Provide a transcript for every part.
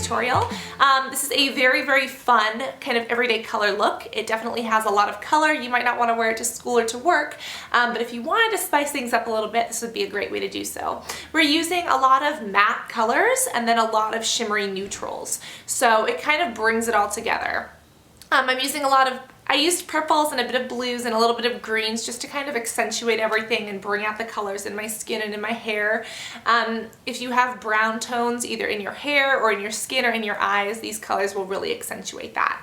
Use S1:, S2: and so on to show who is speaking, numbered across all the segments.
S1: tutorial. This is a very, very fun kind of everyday color look. It definitely has a lot of color. You might not want to wear it to school or to work, but if you wanted to spice things up a little bit, this would be a great way to do so. We're using a lot of matte colors and then a lot of shimmery neutrals, so it kind of brings it all together. I'm using I used purples and a bit of blues and a little bit of greens just to kind of accentuate everything and bring out the colors in my skin and in my hair. If you have brown tones either in your hair or in your skin or in your eyes, these colors will really accentuate that.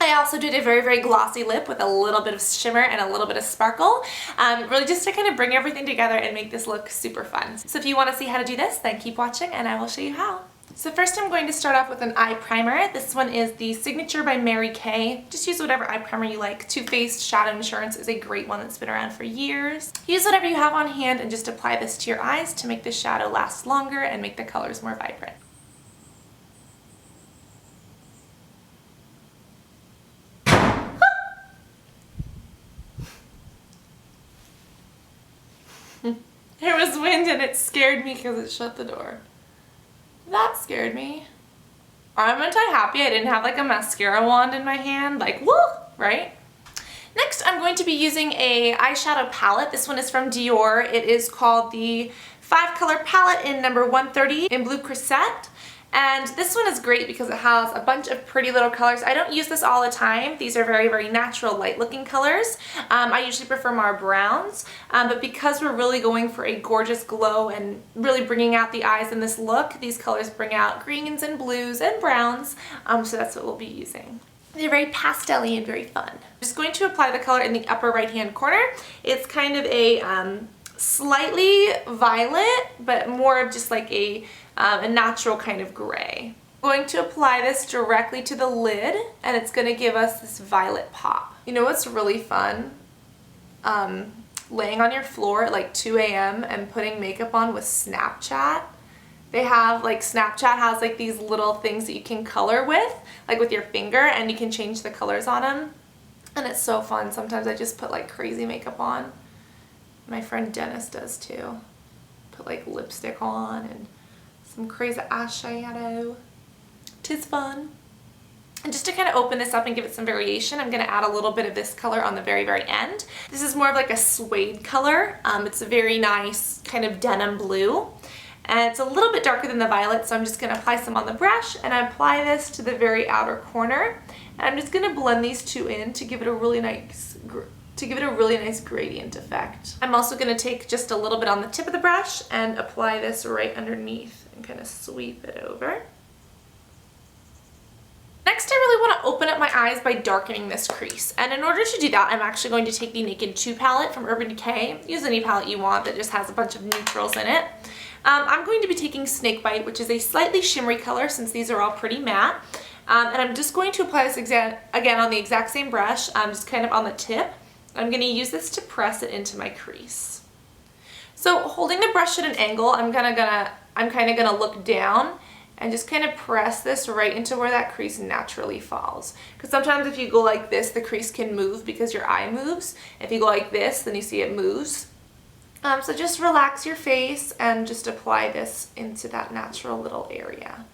S1: I also did a very, very glossy lip with a little bit of shimmer and a little bit of sparkle, really just to kind of bring everything together and make this look super fun. So if you want to see how to do this, then keep watching and I will show you how. So first I'm going to start off with an eye primer. This one is the Signature by Mary Kay. Just use whatever eye primer you like. Too Faced Shadow Insurance is a great one that's been around for years. Use whatever you have on hand and just apply this to your eyes to make the shadow last longer and make the colors more vibrant. There was wind and it scared me because it shut the door. That scared me. I'm happy I didn't have like a mascara wand in my hand, like woo, right? Next I'm going to be using a eyeshadow palette. This one is from Dior. It is called the 5-color palette in number 130 in blue Corset. And this one is great because it has a bunch of pretty little colors. I don't use this all the time. These are very, very natural, light looking colors. I usually prefer more browns, but because we're really going for a gorgeous glow and really bringing out the eyes in this look, these colors bring out greens and blues and browns, so that's what we'll be using. They're very pastel-y and very fun. I'm just going to apply the color in the upper right-hand corner. It's kind of a slightly violet, but more of just like a natural kind of gray. I'm going to apply this directly to the lid and it's going to give us this violet pop. You know what's really fun? Laying on your floor at like 2 a.m. and putting makeup on with Snapchat. They have like, Snapchat has like these little things that you can color with, like with your finger, and you can change the colors on them. And it's so fun. Sometimes I just put like crazy makeup on. My friend Dennis does too. Put like lipstick on and some crazy eyeshadow. 'Tis fun. And just to kind of open this up and give it some variation, I'm going to add a little bit of this color on the very, very end. This is more of like a suede color. It's a very nice kind of denim blue. And it's a little bit darker than the violet, so I'm just going to apply some on the brush and I apply this to the very outer corner. And I'm just going to blend these two in to give it a really nice gradient effect. I'm also going to take just a little bit on the tip of the brush and apply this right underneath and kind of sweep it over. Next, I really want to open up my eyes by darkening this crease. And in order to do that, I'm actually going to take the Naked 2 palette from Urban Decay. Use any palette you want that just has a bunch of neutrals in it. I'm going to be taking SnakeBite, which is a slightly shimmery color since these are all pretty matte. And I'm just going to apply this again on the exact same brush, just kind of on the tip. I'm going to use this to press it into my crease. So holding the brush at an angle, I'm kind of gonna look down and just kind of press this right into where that crease naturally falls. Because sometimes if you go like this, the crease can move because your eye moves. If you go like this, then you see it moves. So just relax your face and just apply this into that natural little area.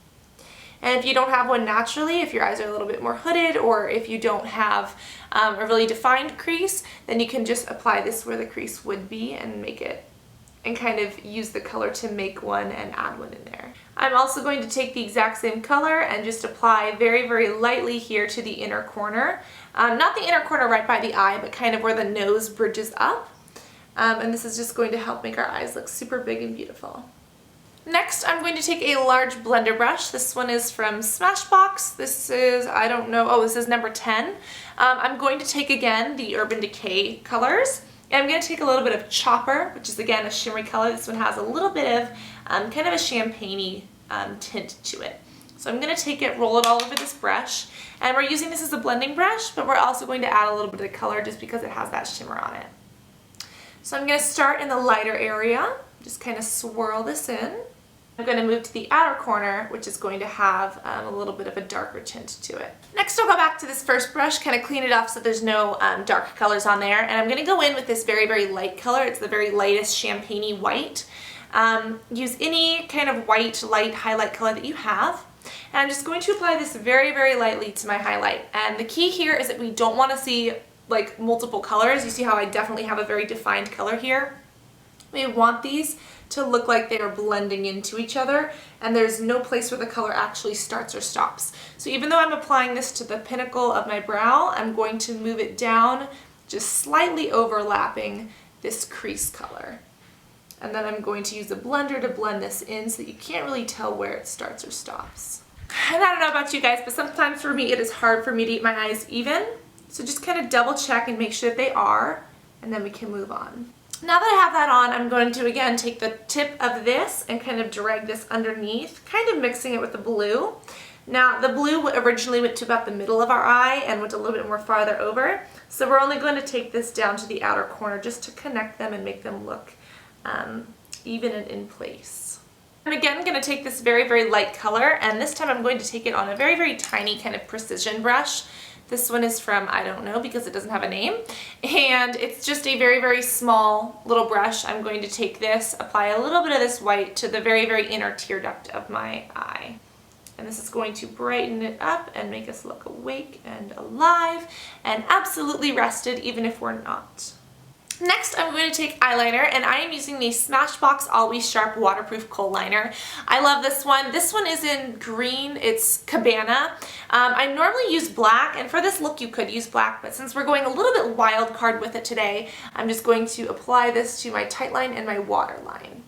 S1: And if you don't have one naturally, if your eyes are a little bit more hooded or if you don't have a really defined crease, then you can just apply this where the crease would be and make it, and kind of use the color to make one and add one in there. I'm also going to take the exact same color and just apply very, very lightly here to the inner corner. Not the inner corner right by the eye, but kind of where the nose bridges up. And this is just going to help make our eyes look super big and beautiful. Next, I'm going to take a large blender brush. This one is from Smashbox. This is, I don't know, oh, this is number 10. I'm going to take again the Urban Decay colors. And I'm going to take a little bit of Chopper, which is again a shimmery color. This one has a little bit of kind of a champagne-y tint to it. So I'm going to take it, roll it all over this brush. And we're using this as a blending brush, but we're also going to add a little bit of color just because it has that shimmer on it. So I'm going to start in the lighter area, just kind of swirl this in. I'm going to move to the outer corner, which is going to have a little bit of a darker tint to it. Next, I'll go back to this first brush, kind of clean it off so there's no dark colors on there. And I'm going to go in with this very, very light color. It's the very lightest champagne-y white. Use any kind of white, light highlight color that you have. And I'm just going to apply this very, very lightly to my highlight. And the key here is that we don't want to see like multiple colors. You see how I definitely have a very defined color here? We want these to look like they are blending into each other, and there's no place where the color actually starts or stops. So even though I'm applying this to the pinnacle of my brow, I'm going to move it down, just slightly overlapping this crease color. And then I'm going to use a blender to blend this in so that you can't really tell where it starts or stops. And I don't know about you guys, but sometimes for me it is hard for me to eat my eyes even. So just kind of double check and make sure that they are, and then we can move on. Now that I have that on, I'm going to again take the tip of this and kind of drag this underneath, kind of mixing it with the blue. Now the blue originally went to about the middle of our eye and went a little bit more farther over. So we're only going to take this down to the outer corner just to connect them and make them look even and in place. I'm again going to take this very, very light color, and this time I'm going to take it on a very, very tiny kind of precision brush. This one is from, I don't know, because it doesn't have a name. And it's just a very, very small little brush. I'm going to take this, apply a little bit of this white to the very, very inner tear duct of my eye. And this is going to brighten it up and make us look awake and alive and absolutely rested, even if we're not. Next, I'm going to take eyeliner, and I am using the Smashbox Always Sharp Waterproof Kohl Liner. I love this one. This one is in green. It's Cabana. I normally use black, and for this look you could use black, but since we're going a little bit wild card with it today, I'm just going to apply this to my tight line and my waterline.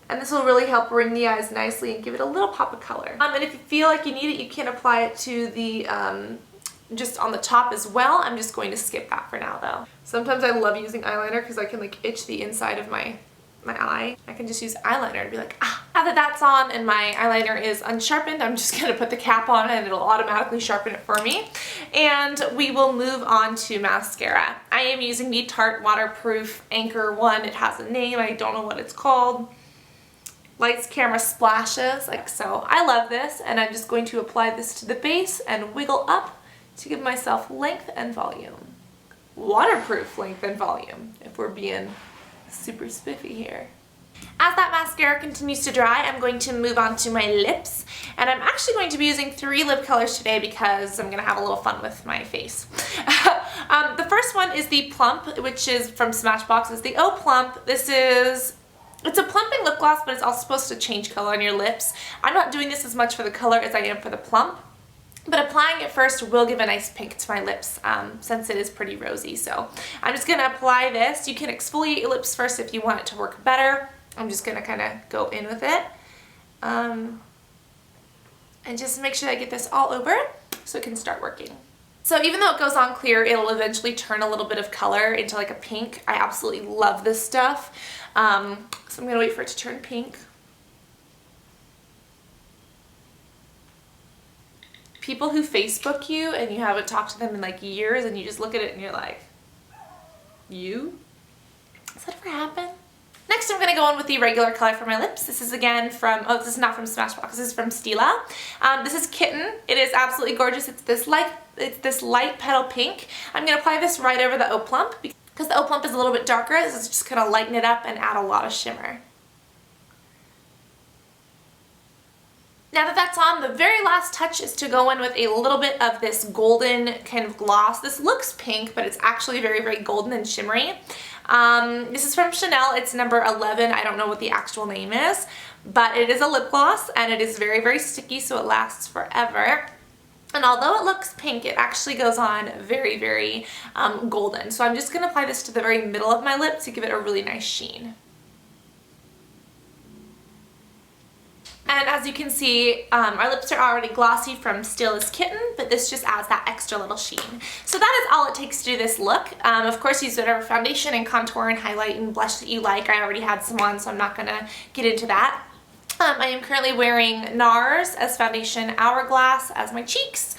S1: And this will really help ring the eyes nicely and give it a little pop of color. And if you feel like you need it, you can apply it to the just on the top as well. I'm just going to skip that for now though. Sometimes I love using eyeliner because I can like itch the inside of my eye. I can just use eyeliner and be like, ah. Now that that's on and my eyeliner is unsharpened, I'm just going to put the cap on and it'll automatically sharpen it for me. And we will move on to mascara. I am using the Tarte Waterproof Anchor one. It has a name. I don't know what it's called. Lights, Camera, Splashes, like so. I love this, and I'm just going to apply this to the base and wiggle up to give myself length and volume. Waterproof length and volume, if we're being super spiffy here. As that mascara continues to dry, I'm going to move on to my lips, and I'm actually going to be using 3 lip colors today because I'm going to have a little fun with my face. The first one is the Plump, which is from Smashbox. It's the Oh Plump. It's a plumping lip gloss, but it's also supposed to change color on your lips. I'm not doing this as much for the color as I am for the plump, but applying it first will give a nice pink to my lips since it is pretty rosy. So I'm just going to apply this. You can exfoliate your lips first if you want it to work better. I'm just going to kind of go in with it and just make sure I get this all over so it can start working. So even though it goes on clear, it'll eventually turn a little bit of color into like a pink. I absolutely love this stuff. So I'm going to wait for it to turn pink. People who Facebook you and you haven't talked to them in like years and you just look at it and you're like, you? Does that ever happen? Next I'm going to go on with the regular color for my lips. This is again from, oh, this is not from Smashbox, this is from Stila. This is Kitten. It is absolutely gorgeous. It's this light petal pink. I'm going to apply this right over the Oh Plump because the Oh Plump is a little bit darker. This is just going to lighten it up and add a lot of shimmer. Now that that's on, the very last touch is to go in with a little bit of this golden kind of gloss. This looks pink, but it's actually very, very golden and shimmery. This is from Chanel. It's number 11. I don't know what the actual name is, but it is a lip gloss and it is very, very sticky, so it lasts forever. And although it looks pink, it actually goes on very, very golden. So I'm just going to apply this to the very middle of my lip to give it a really nice sheen. And as you can see, our lips are already glossy from Stila's Kitten, but this just adds that extra little sheen. So that is all it takes to do this look. Of course, use whatever foundation and contour and highlight and blush that you like. I already had some on, so I'm not going to get into that. I am currently wearing NARS as foundation, Hourglass as my cheeks,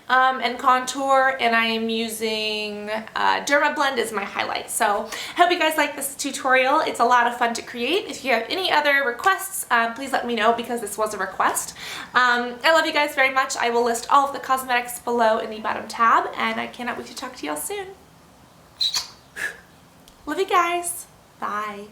S1: and contour, and I am using Derma Blend as my highlight. So I hope you guys like this tutorial. It's a lot of fun to create. If you have any other requests, please let me know because this was a request. I love you guys very much. I will list all of the cosmetics below in the bottom tab, and I cannot wait to talk to y'all soon. Love you guys. Bye.